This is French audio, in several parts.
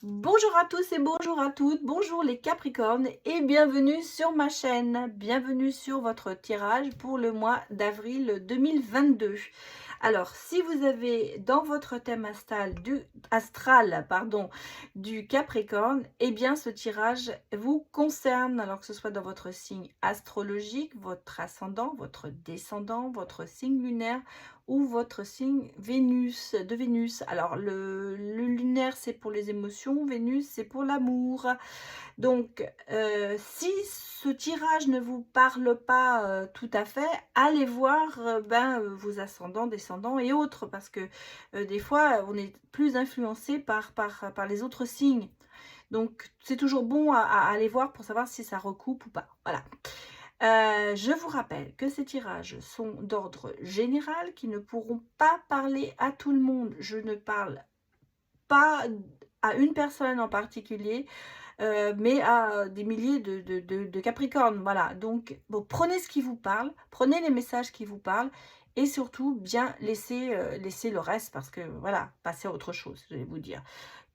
Bonjour à tous et bonjour à toutes, bonjour les Capricornes et bienvenue sur ma chaîne, bienvenue sur votre tirage pour le mois d'avril 2022. Alors, si vous avez dans votre thème astral du Capricorne, eh bien ce tirage vous concerne, alors que ce soit dans votre signe astrologique, votre ascendant, votre descendant, votre signe lunaire ou votre signe de Vénus. Alors, le lunaire, c'est pour les émotions, Vénus, c'est pour l'amour. Donc, si ce tirage ne vous parle pas tout à fait, allez voir vos ascendants, descendants et autres, parce que des fois, on est plus influencé par les autres signes. Donc, c'est toujours bon à aller voir pour savoir si ça recoupe ou pas. Voilà. Je vous rappelle que ces tirages sont d'ordre général, qui ne pourront pas parler à tout le monde. Je ne parle pas à une personne en particulier, mais à des milliers de Capricornes. Voilà, donc bon, prenez ce qui vous parle, prenez les messages qui vous parlent, et surtout bien laisser le reste, parce que voilà, passez à autre chose, je vais vous dire.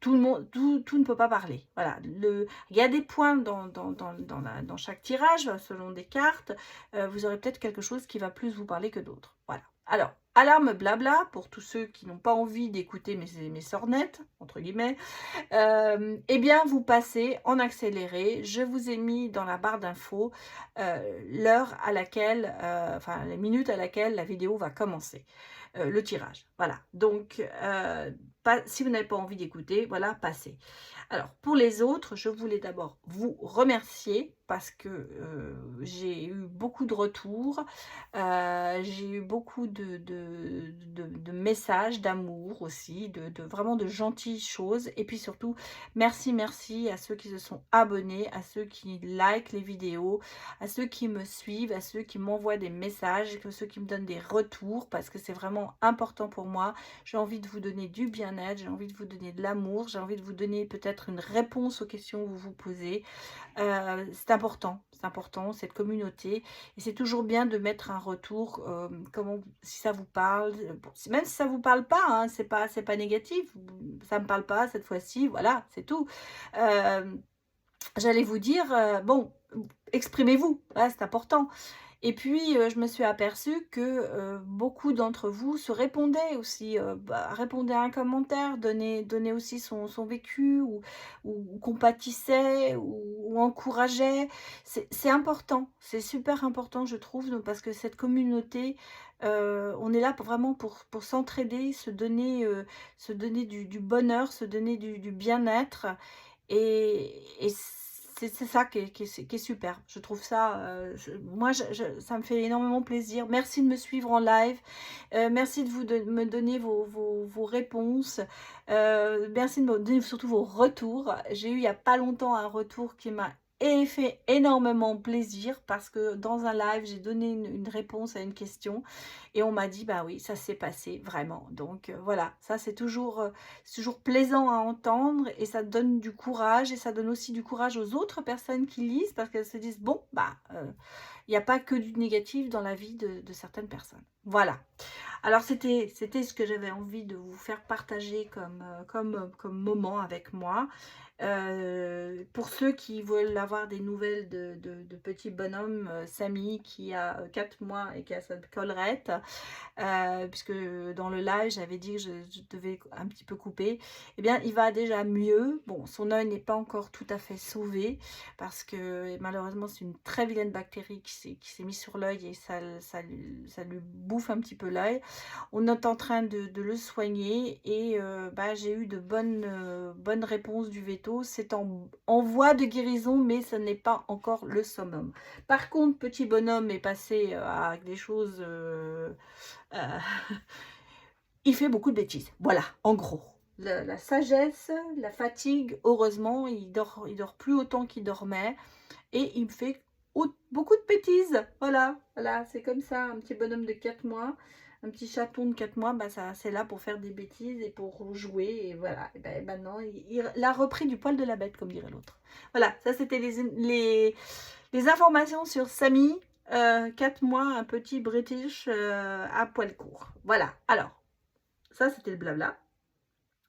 Tout le monde, tout ne peut pas parler. Voilà, il y a des points dans chaque tirage, selon des cartes. Vous aurez peut-être quelque chose qui va plus vous parler que d'autres. Voilà. Alors, alarme blabla, pour tous ceux qui n'ont pas envie d'écouter mes sornettes, entre guillemets. Eh bien, vous passez en accéléré. Je vous ai mis dans la barre d'infos l'heure à laquelle, enfin les minutes à laquelle la vidéo va commencer, le tirage. Voilà, donc si vous n'avez pas envie d'écouter, voilà, passez. Alors, pour les autres, je voulais d'abord vous remercier parce que j'ai eu beaucoup de retours, j'ai eu beaucoup de messages d'amour aussi, vraiment de gentilles choses. Et puis surtout, merci à ceux qui se sont abonnés, à ceux qui likent les vidéos, à ceux qui me suivent, à ceux qui m'envoient des messages, à ceux qui me donnent des retours, parce que c'est vraiment important pour moi. J'ai envie de vous donner du bien-être, j'ai envie de vous donner de l'amour, j'ai envie de vous donner peut-être une réponse aux questions que vous vous posez. C'est important, cette communauté. Et c'est toujours bien de mettre un retour, si ça vous parle. Bon, même si ça vous parle pas, hein, c'est pas négatif. Ça me parle pas cette fois-ci, voilà, c'est tout. J'allais vous dire, bon, exprimez-vous, voilà, c'est important. Et puis, je me suis aperçue que beaucoup d'entre vous se répondaient aussi, répondaient à un commentaire, donnaient aussi son vécu, ou compatissaient, ou encourageaient. C'est important, c'est super important, je trouve, donc, parce que cette communauté, on est là vraiment pour s'entraider, se donner du bonheur, se donner du bien-être. Et c'est ça qui est super. Je trouve ça, moi, ça me fait énormément plaisir. Merci de me suivre en live. Merci me donner vos réponses. Merci de me donner surtout vos retours. J'ai eu il n'y a pas longtemps un retour qui m'a fait énormément plaisir, parce que dans un live, j'ai donné une réponse à une question et on m'a dit, bah oui, ça s'est passé vraiment. Donc voilà, ça c'est toujours plaisant à entendre, et ça donne du courage, et ça donne aussi du courage aux autres personnes qui lisent, parce qu'elles se disent, bon, il n'y a pas que du négatif dans la vie de certaines personnes. Voilà. Alors, c'était ce que j'avais envie de vous faire partager comme moment avec moi. Pour ceux qui veulent avoir des nouvelles de petit bonhomme, Samy, qui a 4 mois et qui a sa collerette, puisque dans le live, j'avais dit que je devais un petit peu couper. Eh bien, il va déjà mieux. Bon, son œil n'est pas encore tout à fait sauvé, parce que malheureusement, c'est une très vilaine bactérie qui s'est mise sur l'œil, et ça lui bouffe un petit peu l'œil. On est en train de le soigner, et j'ai eu de bonnes réponses du veto. C'est en voie de guérison, mais ce n'est pas encore le summum. Par contre, petit bonhomme est passé à des choses... euh, il fait beaucoup de bêtises. Voilà, en gros. La sagesse, la fatigue, heureusement, il dort plus autant qu'il dormait, et il me fait beaucoup de bêtises. Voilà, c'est comme ça, un petit bonhomme de 4 mois, un petit chaton de 4 mois, c'est là pour faire des bêtises et pour jouer, et voilà. Et maintenant, il a repris du poil de la bête, comme dirait l'autre. Voilà, ça c'était les informations sur Samy, 4 mois, un petit British à poil court. Voilà, alors, ça c'était le blabla.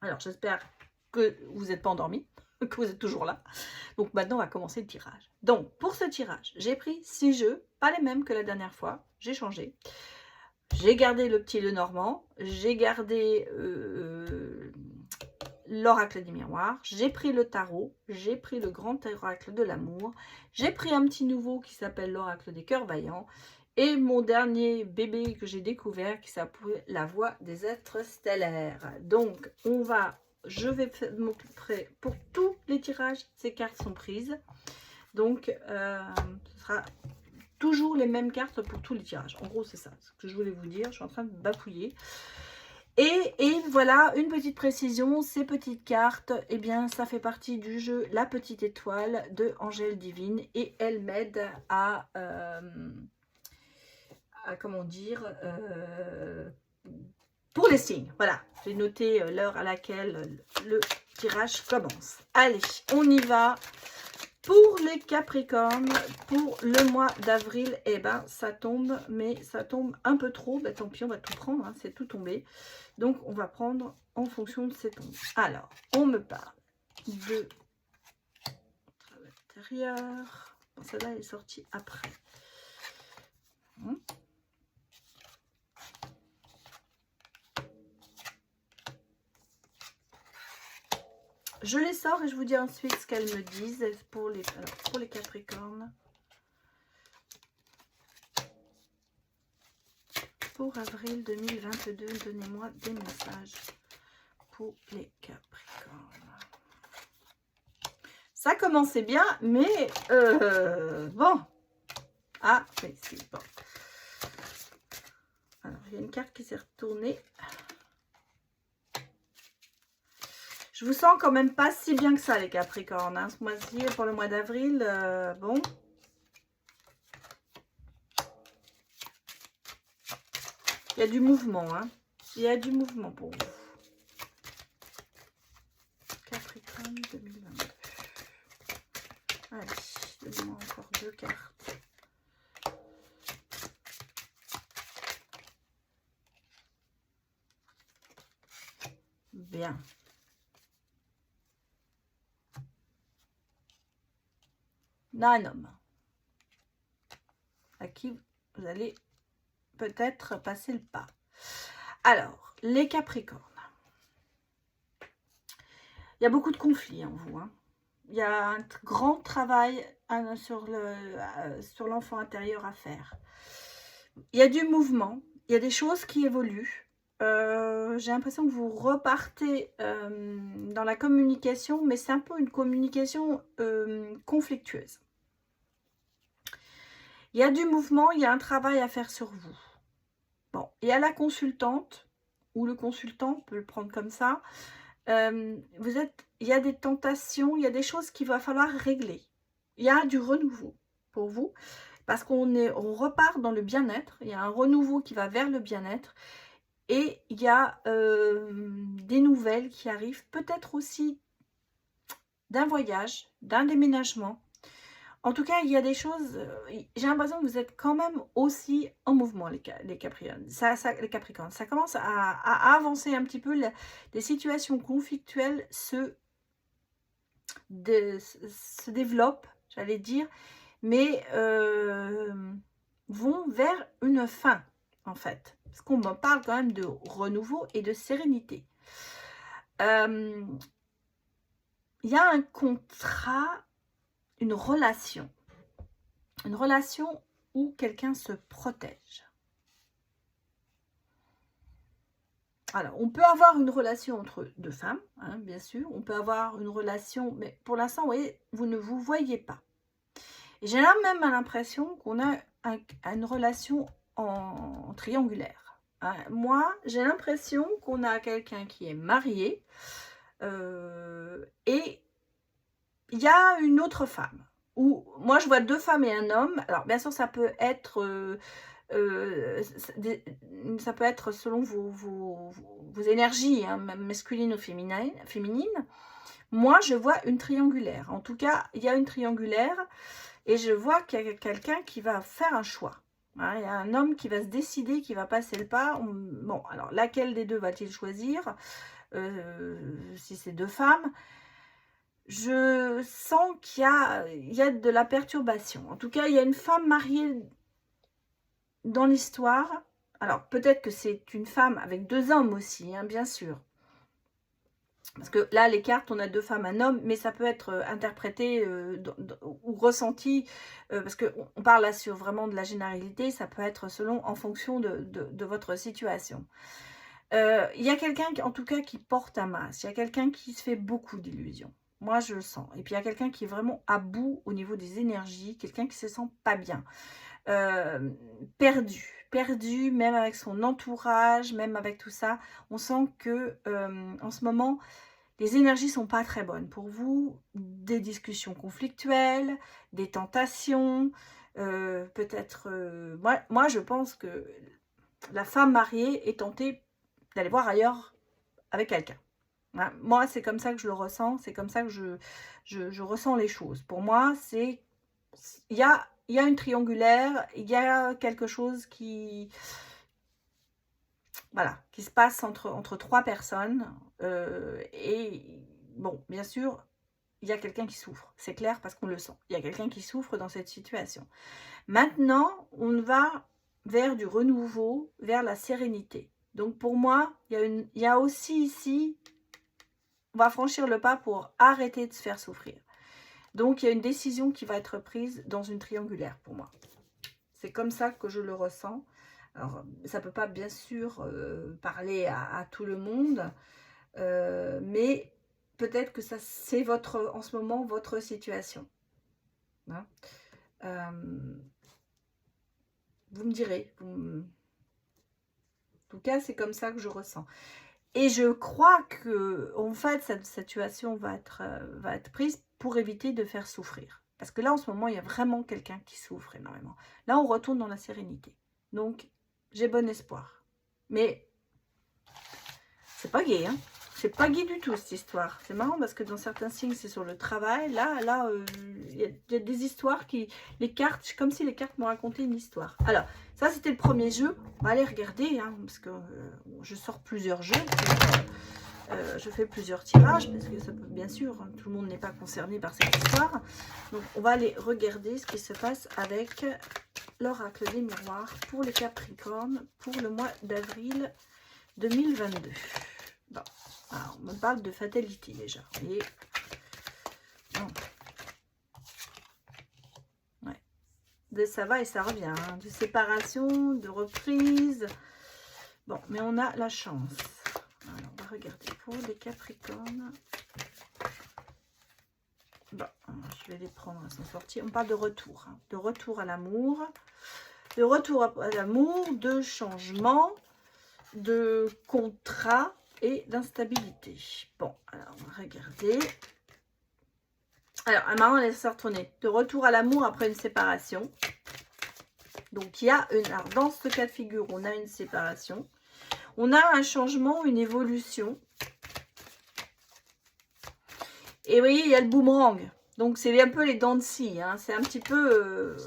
Alors, j'espère que vous n'êtes pas endormi, que vous êtes toujours là. Donc maintenant, on va commencer le tirage. Donc, pour ce tirage, j'ai pris 6 jeux, pas les mêmes que la dernière fois, j'ai changé. J'ai gardé le petit Lenormand, j'ai gardé l'oracle des miroirs, j'ai pris le tarot, j'ai pris le grand oracle de l'amour, j'ai pris un petit nouveau qui s'appelle l'oracle des cœurs vaillants, et mon dernier bébé que j'ai découvert qui s'appelle la voix des êtres stellaires. Donc, je vais m'occuper pour tous les tirages, ces cartes sont prises. Donc, ce sera toujours les mêmes cartes pour tous les tirages. En gros, c'est ça ce que je voulais vous dire. Je suis en train de bafouiller. Et voilà, une petite précision, ces petites cartes, eh bien, ça fait partie du jeu La Petite Étoile de Angèle Divine. Et elle m'aide à comment dire, pour les signes. Voilà, j'ai noté l'heure à laquelle le tirage commence. Allez, on y va. Pour les Capricornes, pour le mois d'avril, eh ben, ça tombe, mais ça tombe un peu trop. Ben, tant pis, on va tout prendre, hein, c'est tout tombé. Donc, on va prendre en fonction de ces tombes. Alors, on me parle de travail intérieur. Bon, celle-là est sortie après. Je les sors et je vous dis ensuite ce qu'elles me disent pour les Capricornes. Pour avril 2022, donnez-moi des messages pour les Capricornes. Ça commençait bien, mais bon. Ah, oui, c'est bon. Alors, il y a une carte qui s'est retournée. Je vous sens quand même pas si bien que ça, les Capricornes. Hein. Ce mois-ci, pour le mois d'avril, bon. Il y a du mouvement. Hein. Il y a du mouvement pour vous. Capricorne 2022. Allez, donnez-moi encore 2 cartes. Bien. Un homme à qui vous allez peut-être passer le pas. Alors, les Capricornes. Il y a beaucoup de conflits en vous. Hein. Il y a un grand travail sur l'enfant intérieur à faire. Il y a du mouvement. Il y a des choses qui évoluent. J'ai l'impression que vous repartez dans la communication, mais c'est un peu une communication conflictueuse. Il y a du mouvement, il y a un travail à faire sur vous. Bon, il y a la consultante, ou le consultant, on peut le prendre comme ça. Il y a des tentations, il y a des choses qu'il va falloir régler. Il y a du renouveau pour vous, parce on repart dans le bien-être. Il y a un renouveau qui va vers le bien-être. Et il y a des nouvelles qui arrivent, peut-être aussi d'un voyage, d'un déménagement. En tout cas, il y a des choses, j'ai l'impression que vous êtes quand même aussi en mouvement, les Capricornes. Les Capricornes, ça commence à avancer un petit peu, des situations conflictuelles se développent, j'allais dire, mais vont vers une fin, en fait. Parce qu'on me parle quand même de renouveau et de sérénité. Il y a un contrat, une relation où quelqu'un se protège. Alors, on peut avoir une relation entre deux femmes, hein, bien sûr. On peut avoir une relation, mais pour l'instant, vous voyez, vous ne vous voyez pas. Et j'ai là même l'impression qu'on a une relation en triangulaire. Hein. Moi, j'ai l'impression qu'on a quelqu'un qui est marié et il y a une autre femme. Ou moi, je vois 2 femmes et un homme. Alors, bien sûr, ça peut être selon vos énergies, hein, masculines ou féminines. Moi, je vois une triangulaire. En tout cas, il y a une triangulaire et je vois qu'il y a quelqu'un qui va faire un choix. Hein, il y a un homme qui va se décider, qui va passer le pas. Bon, alors, laquelle des deux va-t-il choisir? si c'est deux femmes, je sens qu'il y a de la perturbation. En tout cas, il y a une femme mariée dans l'histoire. Alors, peut-être que c'est une femme avec deux hommes aussi, hein, bien sûr. Parce que là, les cartes, on a deux femmes, un homme, mais ça peut être interprété ou ressenti, parce qu'on parle là sur vraiment de la généralité, ça peut être selon, en fonction de votre situation. Il y a quelqu'un, en tout cas, qui porte un masque. Il y a quelqu'un qui se fait beaucoup d'illusions. Moi, je le sens. Et puis, il y a quelqu'un qui est vraiment à bout au niveau des énergies, quelqu'un qui se sent pas bien. Perdu, même avec son entourage, même avec tout ça. On sent que en ce moment, les énergies sont pas très bonnes pour vous. Des discussions conflictuelles, des tentations, peut-être... moi, je pense que la femme mariée est tentée d'aller voir ailleurs avec quelqu'un. Hein, moi, c'est comme ça que je le ressens, c'est comme ça que je ressens les choses. Pour moi, c'est... Il y a une triangulaire, il y a quelque chose qui... Voilà, qui se passe entre trois personnes. Et bon, bien sûr, il y a quelqu'un qui souffre. C'est clair parce qu'on le sent. Il y a quelqu'un qui souffre dans cette situation. Maintenant, on va vers du renouveau, vers la sérénité. Donc pour moi, il y a aussi ici, on va franchir le pas pour arrêter de se faire souffrir. Donc il y a une décision qui va être prise dans une triangulaire pour moi. C'est comme ça que je le ressens. Alors, ça ne peut pas bien sûr parler à tout le monde, mais peut-être que ça c'est en ce moment votre situation. Hein, vous me direz. En tout cas, c'est comme ça que je ressens. Et je crois que, en fait, cette situation va être prise pour éviter de faire souffrir. Parce que là, en ce moment, il y a vraiment quelqu'un qui souffre énormément. Là, on retourne dans la sérénité. Donc, j'ai bon espoir. Mais, c'est pas gai, hein. C'est pas gai du tout, cette histoire. C'est marrant parce que dans certains signes, c'est sur le travail. Là, il y a des histoires qui... Les cartes, comme si les cartes m'ont raconté une histoire. Alors, ça, c'était le premier jeu. On va aller regarder, hein, parce que je sors plusieurs jeux. Je fais plusieurs tirages, parce que ça peut, bien sûr, hein, tout le monde n'est pas concerné par cette histoire. Donc, on va aller regarder ce qui se passe avec l'oracle des miroirs pour les Capricornes pour le mois d'avril 2022. Bon, alors, on me parle de fatalité déjà. Vous voyez, bon. Ouais. De ça va et ça revient, hein, de séparation, de reprise. Bon, mais on a la chance. Alors, on va regarder pour les Capricornes. Bon, je vais les prendre à son sortie. On parle de retour, hein, de retour à l'amour, de retour à l'amour, de changement, de contrat et d'instabilité. Bon, alors on va regarder. Alors, maman, elle s'est retournée. De retour à l'amour après une séparation. Donc, il y a une... Alors, dans ce cas de figure, on a une séparation. On a un changement, une évolution. Et vous voyez, il y a le boomerang. Donc, c'est un peu les dents de scie. Hein. C'est un petit peu...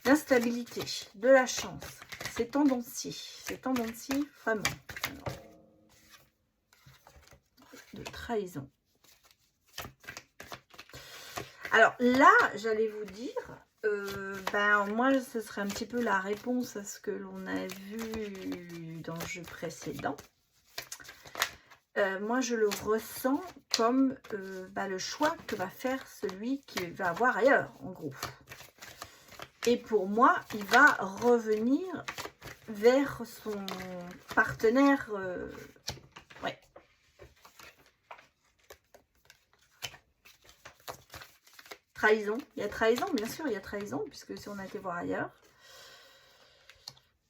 L'instabilité, de la chance. C'est tendancier. C'est tendancier, vraiment. Alors, de trahison. Alors là, j'allais vous dire, moi, ce serait un petit peu la réponse à ce que l'on a vu dans le jeu précédent. Moi, je le ressens comme le choix que va faire celui qui va avoir ailleurs, en gros. Et pour moi, il va revenir vers son partenaire. Ouais. Trahison. Il y a trahison, bien sûr, il y a trahison, puisque si on a été voir ailleurs.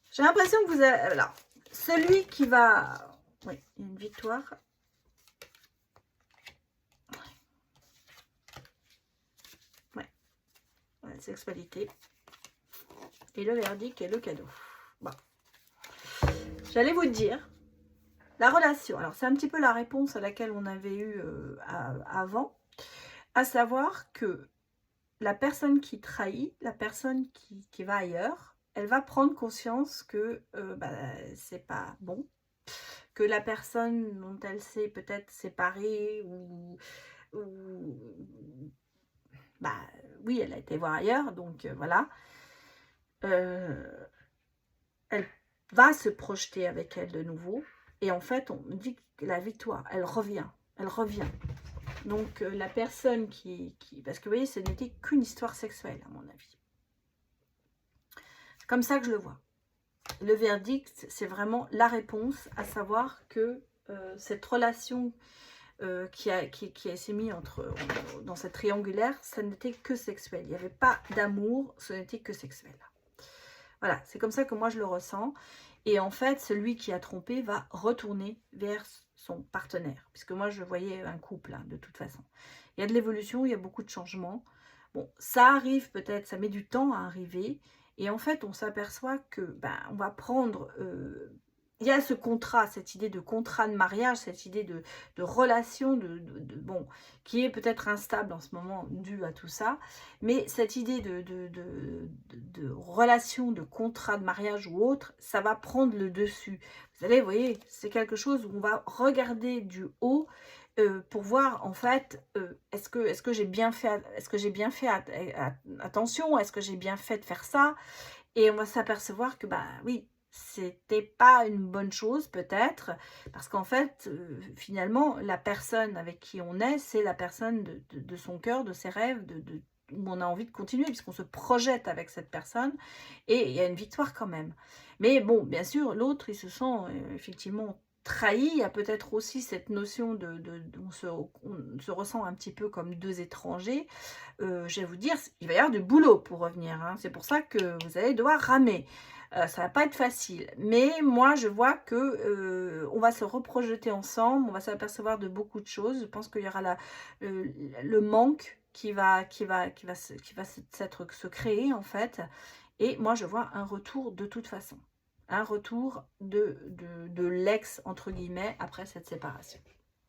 J'ai l'impression que vous avez... Alors, celui qui va... Oui, il y a une victoire. Ouais. Ouais, sexualité. Et le verdict est le cadeau. Bon. J'allais vous dire, la relation. Alors, c'est un petit peu la réponse à laquelle on avait eu avant. À savoir que la personne qui trahit, la personne qui va ailleurs, elle va prendre conscience que bah, c'est pas bon, que la personne dont elle s'est peut-être séparée ou bah oui, elle a été voir ailleurs, donc voilà. Elle va se projeter avec elle de nouveau. Et en fait, on me dit que la victoire, elle revient. Elle revient. Donc, la personne parce que vous voyez, ce n'était qu'une histoire sexuelle, à mon avis. C'est comme ça que je le vois. Le verdict, c'est vraiment la réponse, à savoir que cette relation qui s'est mise dans cette triangulaire, ça n'était que sexuel. Il n'y avait pas d'amour, ce n'était que sexuel. Voilà, c'est comme ça que moi je le ressens. Et en fait, celui qui a trompé va retourner vers son partenaire. Puisque moi, je voyais un couple, hein, de toute façon. Il y a de l'évolution, il y a beaucoup de changements. Bon, ça arrive peut-être, ça met du temps à arriver. Et en fait, on s'aperçoit que ben, on va prendre... il y a ce contrat, cette idée de contrat de mariage, cette idée de relation, bon, qui est peut-être instable en ce moment dû à tout ça, mais cette idée de relation, de contrat de mariage ou autre, ça va prendre le dessus. Vous allez, vous voyez, c'est quelque chose où on va regarder du haut pour voir en fait, est-ce que j'ai bien fait, attention, est-ce que j'ai bien fait de faire ça? Et on va s'apercevoir que, bah oui, c'était pas une bonne chose peut-être, parce qu'en fait, finalement, la personne avec qui on est, c'est la personne de son cœur, de ses rêves, où on a envie de continuer, puisqu'on se projette avec cette personne, et il y a une victoire quand même. Mais bon, bien sûr, l'autre, il se sent effectivement trahi. Il y a peut-être aussi cette notion on se ressent un petit peu comme deux étrangers. Je vais vous dire, il va y avoir du boulot pour revenir, hein. C'est pour ça que vous allez devoir ramer. Ça va pas être facile. Mais moi, je vois que on va se reprojeter ensemble. On va s'apercevoir de beaucoup de choses. Je pense qu'il y aura le manque qui va se créer, en fait. Et moi, je vois un retour de toute façon. Un retour de l'ex, entre guillemets, après cette séparation.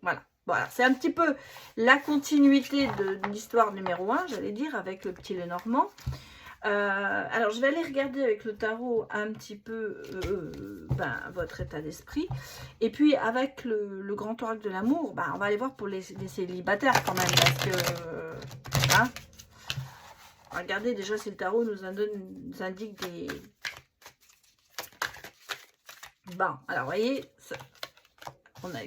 Voilà. Voilà, c'est un petit peu la continuité de l'histoire numéro 1, j'allais dire, avec le petit Lenormand. Alors, je vais aller regarder avec le tarot un petit peu votre état d'esprit. Et puis, avec le grand oracle de l'amour, on va aller voir pour les célibataires quand même. Parce que, hein, regardez déjà si le tarot nous indique des... Bon, alors, vous voyez... On a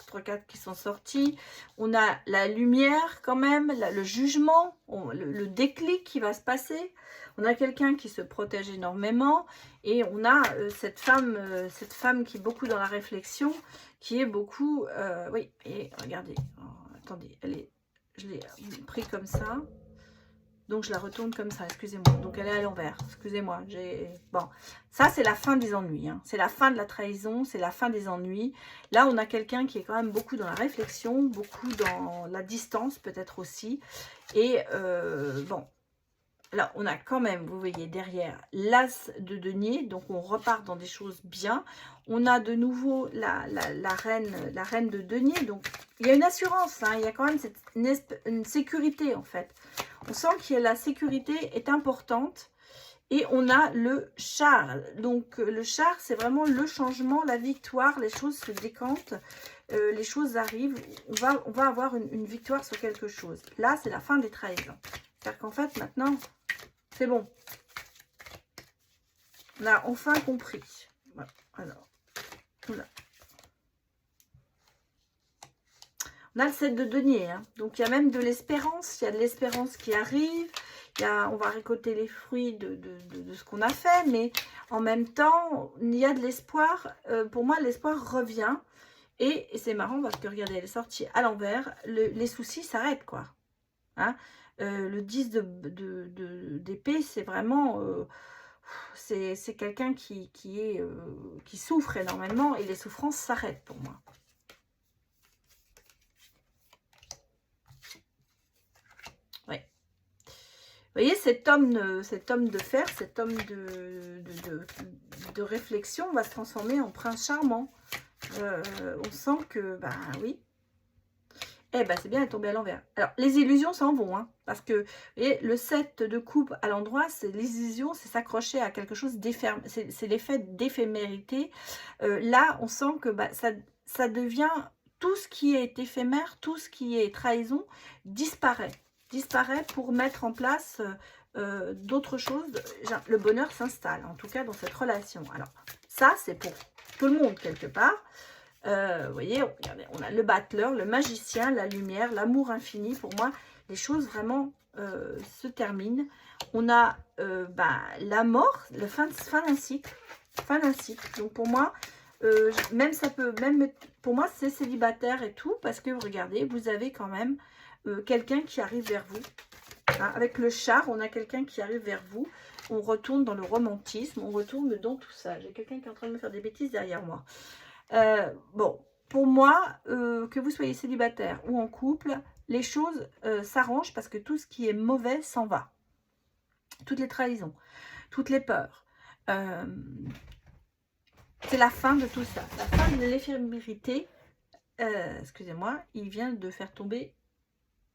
3 cartes qui sont sorties. On a la lumière quand même, le jugement, le déclic qui va se passer. On a quelqu'un qui se protège énormément. Et on a cette femme qui est beaucoup dans la réflexion, qui est beaucoup... oui, et regardez, attendez, je l'ai pris comme ça. Donc, je la retourne comme ça, excusez-moi. Donc, elle est à l'envers, excusez-moi. Bon, ça, c'est la fin des ennuis. Hein. C'est la fin de la trahison, c'est la fin des ennuis. Là, on a quelqu'un qui est quand même beaucoup dans la réflexion, beaucoup dans la distance, peut-être aussi. Et, bon, là, on a quand même, vous voyez, derrière, l'as de denier. Donc, on repart dans des choses bien. On a de nouveau la reine de denier. Donc, il y a une assurance, hein. Il y a quand même une sécurité, en fait. On sent que la sécurité est importante. Et on a le char. Donc, le char, c'est vraiment le changement, la victoire. Les choses se décantent. Les choses arrivent. On va avoir une victoire sur quelque chose. Là, c'est la fin des trahisons. C'est-à-dire qu'en fait, maintenant, c'est bon. On a enfin compris. Voilà. Alors, voilà. On a le 7 de denier, hein. Donc il y a même de l'espérance, il y a de l'espérance qui arrive, on va récolter les fruits de ce qu'on a fait, mais en même temps, il y a de l'espoir. Pour moi, l'espoir revient, et c'est marrant parce que regardez, elle est sortie à l'envers, les soucis s'arrêtent, quoi. Hein, le 10 d'épée, c'est vraiment... c'est quelqu'un qui souffre énormément, et les souffrances s'arrêtent pour moi. Vous voyez, cet homme de fer, cet homme de réflexion va se transformer en prince charmant. On sent que, oui. Eh ben, c'est bien, elle est tombée à l'envers. Alors, les illusions s'en vont, hein, parce que, vous voyez, le 7 de coupe à l'endroit, c'est les illusions, c'est s'accrocher à quelque chose d'éphémère, c'est l'effet d'éphémérité. Là, on sent que bah, ça devient, tout ce qui est éphémère, tout ce qui est trahison, disparaît. Disparaît pour mettre en place d'autres choses. Le bonheur s'installe, en tout cas dans cette relation. Alors, ça, c'est pour tout le monde, quelque part. Vous voyez, regardez, on a le battleur, le magicien, la lumière, l'amour infini. Pour moi, les choses vraiment se terminent. On a la mort, fin d'un cycle. Fin d'un cycle. Donc pour moi, même ça peut, même pour moi, c'est célibataire et tout, parce que regardez, vous avez quand même quelqu'un qui arrive vers vous. Hein, avec le char, on a quelqu'un qui arrive vers vous. On retourne dans le romantisme, on retourne dans tout ça. J'ai quelqu'un qui est en train de me faire des bêtises derrière moi. Bon, pour moi, que vous soyez célibataire ou en couple, les choses s'arrangent parce que tout ce qui est mauvais s'en va. Toutes les trahisons, toutes les peurs. C'est la fin de tout ça. La fin de l'éphémérité. Excusez-moi, il vient de faire tomber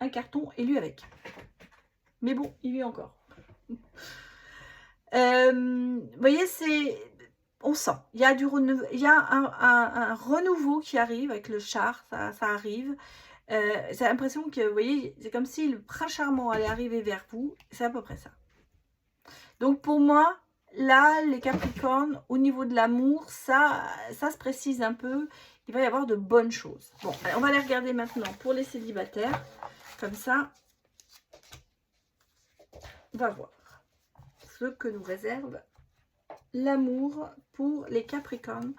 un carton et lui avec. Mais bon, il vit encore. Vous voyez, c'est... On sent, il y a, il y a un renouveau qui arrive avec le char, ça arrive. C'est l'impression que, vous voyez, c'est comme si le prince charmant allait arriver vers vous. C'est à peu près ça. Donc pour moi, là, les Capricornes, au niveau de l'amour, ça se précise un peu. Il va y avoir de bonnes choses. Bon, on va les regarder maintenant pour les célibataires. Comme ça, on va voir ce que nous réserve l'amour pour les Capricornes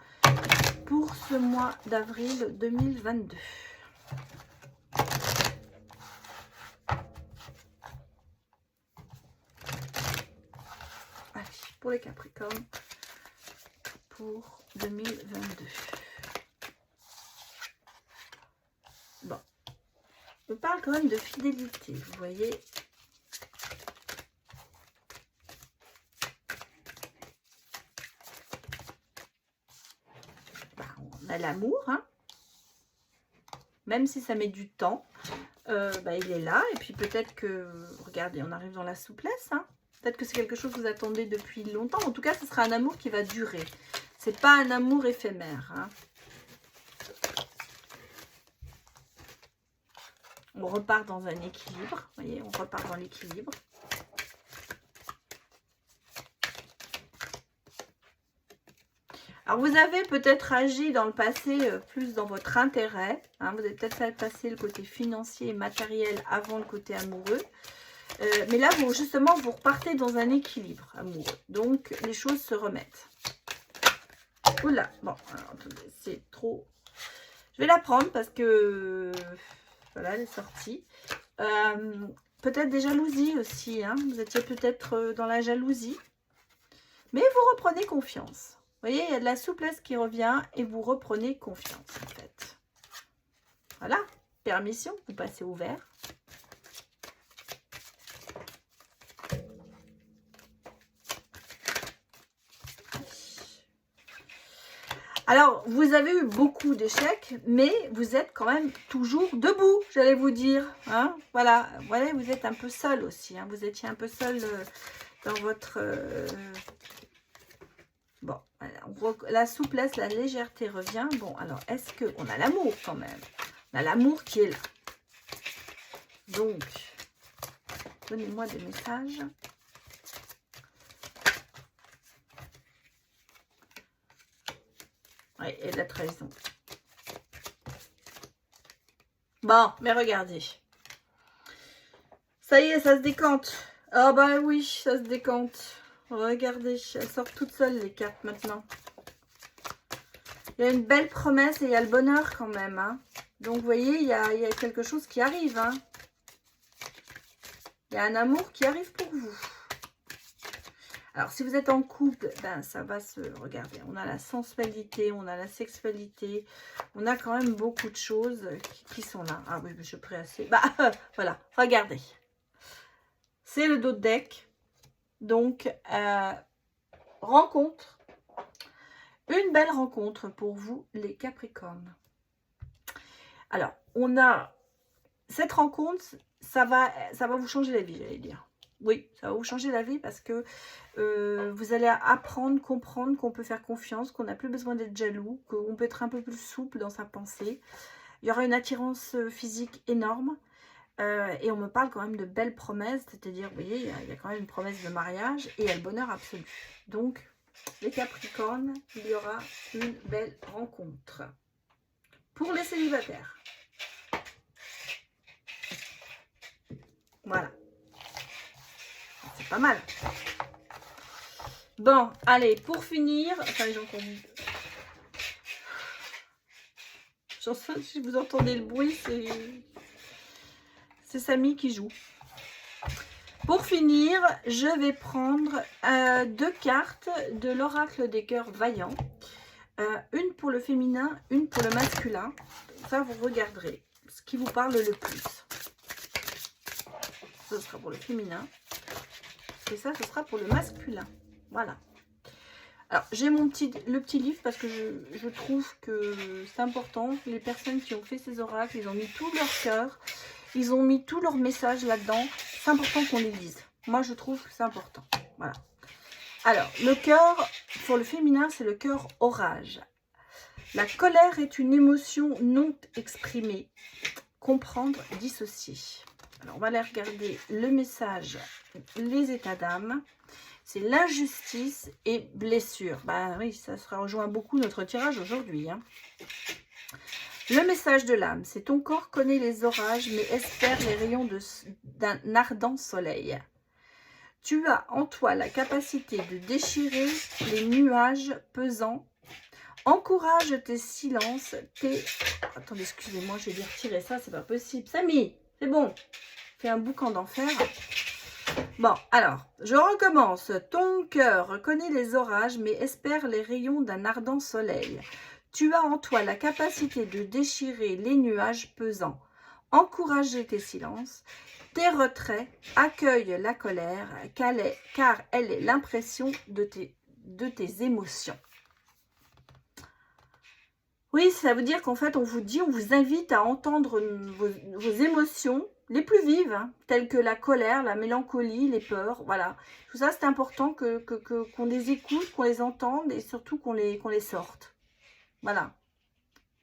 pour ce mois d'avril 2022. Allez, pour les Capricornes pour 2022. Bon, on parle quand même de fidélité, vous voyez. On a l'amour, hein. Même si ça met du temps, il est là. Et puis peut-être que, regardez, on arrive dans la souplesse, hein. Peut-être que c'est quelque chose que vous attendez depuis longtemps. En tout cas, ce sera un amour qui va durer. C'est pas un amour éphémère, hein. On repart dans un équilibre. Vous voyez, on repart dans l'équilibre. Alors, vous avez peut-être agi dans le passé plus dans votre intérêt. Hein, vous avez peut-être fait passer le côté financier et matériel avant le côté amoureux. Mais là, justement, vous repartez dans un équilibre amoureux. Donc, les choses se remettent. Oula, bon, c'est trop... Je vais la prendre parce que... Voilà, elle est sortie. Peut-être des jalousies aussi. Hein. Vous étiez peut-être dans la jalousie. Mais vous reprenez confiance. Vous voyez, il y a de la souplesse qui revient et vous reprenez confiance, en fait. Voilà, permission, vous passez au vert. Alors, vous avez eu beaucoup d'échecs, mais vous êtes quand même toujours debout, j'allais vous dire. Hein, voilà, vous êtes un peu seul aussi. Hein, vous étiez un peu seul dans votre... Bon, voilà, la souplesse, la légèreté revient. Bon, alors, est-ce qu'on a l'amour quand même? On a l'amour qui est là. Donc, donnez-moi des messages. Oui, et la trahison. Bon, mais regardez. Ça y est, ça se décante. Ah bah oui, ça se décante. Regardez, elles sortent toutes seules les cartes maintenant. Il y a une belle promesse et il y a le bonheur quand même. Hein. Donc vous voyez, il y a quelque chose qui arrive. Hein. Il y a un amour qui arrive pour vous. Alors si vous êtes en couple, ben ça va se regarder. On a la sensualité, on a la sexualité. On a quand même beaucoup de choses qui sont là. Ah oui, je suis prêt assez. Bah voilà, regardez. C'est le dos de deck. Donc, rencontre. Une belle rencontre pour vous, les Capricornes. Alors, on a cette rencontre, ça va vous changer la vie, j'allais dire. Oui, ça va vous changer la vie parce que vous allez apprendre, comprendre qu'on peut faire confiance, qu'on n'a plus besoin d'être jaloux, qu'on peut être un peu plus souple dans sa pensée. Il y aura une attirance physique énorme. Et on me parle quand même de belles promesses, c'est-à-dire, vous voyez, il y a quand même une promesse de mariage et il y a le bonheur absolu. Donc, les Capricornes, il y aura une belle rencontre. Pour les célibataires. Voilà. C'est pas mal. Bon, allez, pour finir... Enfin, j'ai entendu... Si vous entendez le bruit, c'est Samy qui joue. Pour finir, je vais prendre 2 cartes de l'oracle des cœurs vaillants. Une pour le féminin, une pour le masculin. Ça, vous regarderez ce qui vous parle le plus. Ce sera pour le féminin. Et ça, ce sera pour le masculin. Voilà. Alors, j'ai le petit livre parce que je trouve que c'est important. Les personnes qui ont fait ces oracles, ils ont mis tout leur cœur. Ils ont mis tout leur message là-dedans. C'est important qu'on les lise. Moi, je trouve que c'est important. Voilà. Alors, le cœur, pour le féminin, c'est le cœur orage. La colère est une émotion non exprimée. Comprendre, dissocier. Alors, on va aller regarder le message, les états d'âme. C'est l'injustice et blessure. Ben oui, ça se rejoint beaucoup notre tirage aujourd'hui. Hein. Le message de l'âme, c'est ton corps connaît les orages, mais espère les rayons d'un ardent soleil. Tu as en toi la capacité de déchirer les nuages pesants. Encourage tes silences, Attendez, excusez-moi, je vais dire retirer ça, c'est pas possible. Samy, c'est bon. Fais un boucan d'enfer. Bon, alors, je recommence. Ton cœur connaît les orages, mais espère les rayons d'un ardent soleil. Tu as en toi la capacité de déchirer les nuages pesants. Encourager tes silences. Tes retraits accueillent la colère, car elle est l'impression de tes émotions. Oui, ça veut dire qu'en fait, on vous invite à entendre vos émotions les plus vives, hein, telles que la colère, la mélancolie, les peurs, voilà. Tout ça, c'est important qu'on les écoute, qu'on les entende et surtout qu'on les sorte. Voilà.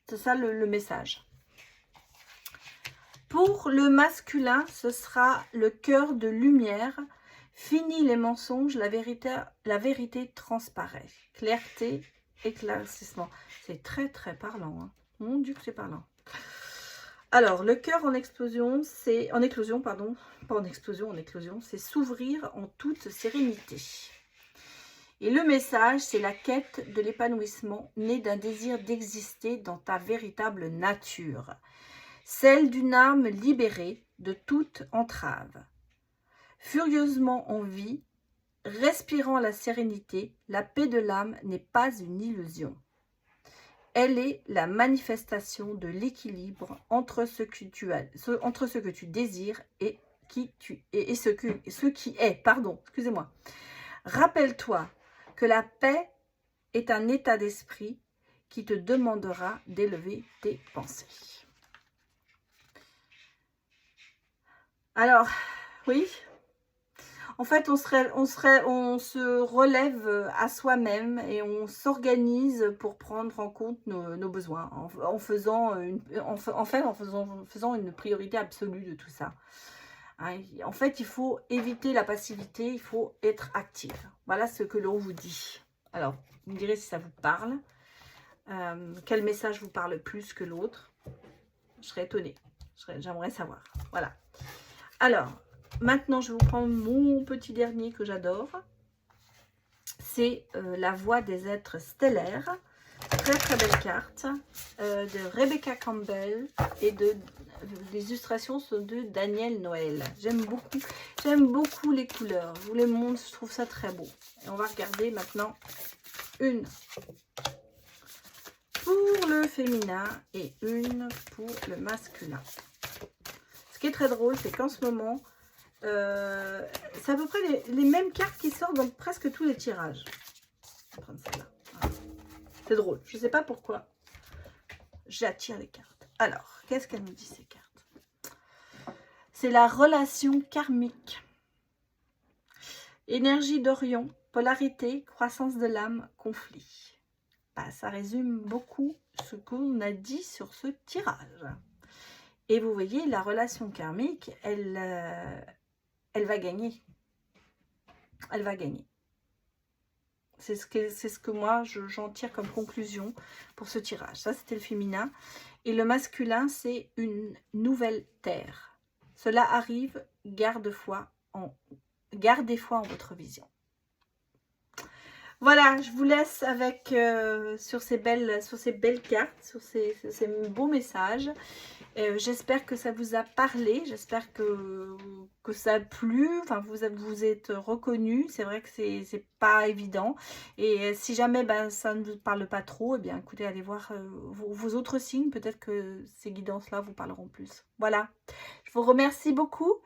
C'est ça le message. Pour le masculin, ce sera le cœur de lumière. Fini les mensonges, la vérité transparaît. Clarté, éclaircissement. C'est très très parlant. Hein. Mon Dieu que c'est parlant. Alors, le cœur en éclosion, c'est s'ouvrir en toute sérénité. Et le message, c'est la quête de l'épanouissement né d'un désir d'exister dans ta véritable nature. Celle d'une âme libérée de toute entrave. Furieusement en vie, respirant la sérénité, la paix de l'âme n'est pas une illusion. Elle est la manifestation de l'équilibre entre ce que tu désires et ce qui est. Excusez-moi. Rappelle-toi que la paix est un état d'esprit qui te demandera d'élever tes pensées. Alors, oui, en fait, on se relève à soi-même et on s'organise pour prendre en compte nos besoins en faisant une priorité absolue de tout ça. Hein, en fait, il faut éviter la passivité, il faut être actif. Voilà ce que l'on vous dit. Alors, vous me direz si ça vous parle. Quel message vous parle plus que l'autre? Je serais étonnée. J'aimerais savoir. Voilà. Alors, maintenant, je vais vous prendre mon petit dernier que j'adore. C'est la voix des êtres stellaires. Très très belle carte de Rebecca Campbell et les illustrations sont de Daniel Noël. J'aime beaucoup les couleurs. Je vous les montre, je trouve ça très beau. Et on va regarder maintenant une pour le féminin et une pour le masculin. Ce qui est très drôle, c'est qu'en ce moment, c'est à peu près les mêmes cartes qui sortent dans presque tous les tirages. Je vais prendre celle-là. Voilà. C'est drôle. Je ne sais pas pourquoi. J'attire les cartes. Alors, qu'est-ce qu'elle nous dit ces cartes? c'est la relation karmique. Énergie d'Orion, polarité, croissance de l'âme, conflit. Bah, ça résume beaucoup ce qu'on a dit sur ce tirage. Et vous voyez, la relation karmique, elle va gagner. Elle va gagner. C'est ce que moi, j'en tire comme conclusion pour ce tirage. Ça, c'était le féminin. Et le masculin, c'est une nouvelle terre. Cela arrive, gardez foi en votre vision. Voilà, je vous laisse avec sur ces belles cartes, sur ces beaux messages. J'espère que ça vous a parlé, j'espère que ça a plu, enfin vous êtes reconnus. C'est vrai que c'est pas évident. Et si jamais ça ne vous parle pas trop, eh bien écoutez, allez voir vos autres signes, peut-être que ces guidances-là vous parleront plus. Voilà, je vous remercie beaucoup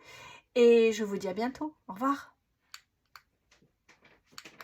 et je vous dis à bientôt. Au revoir.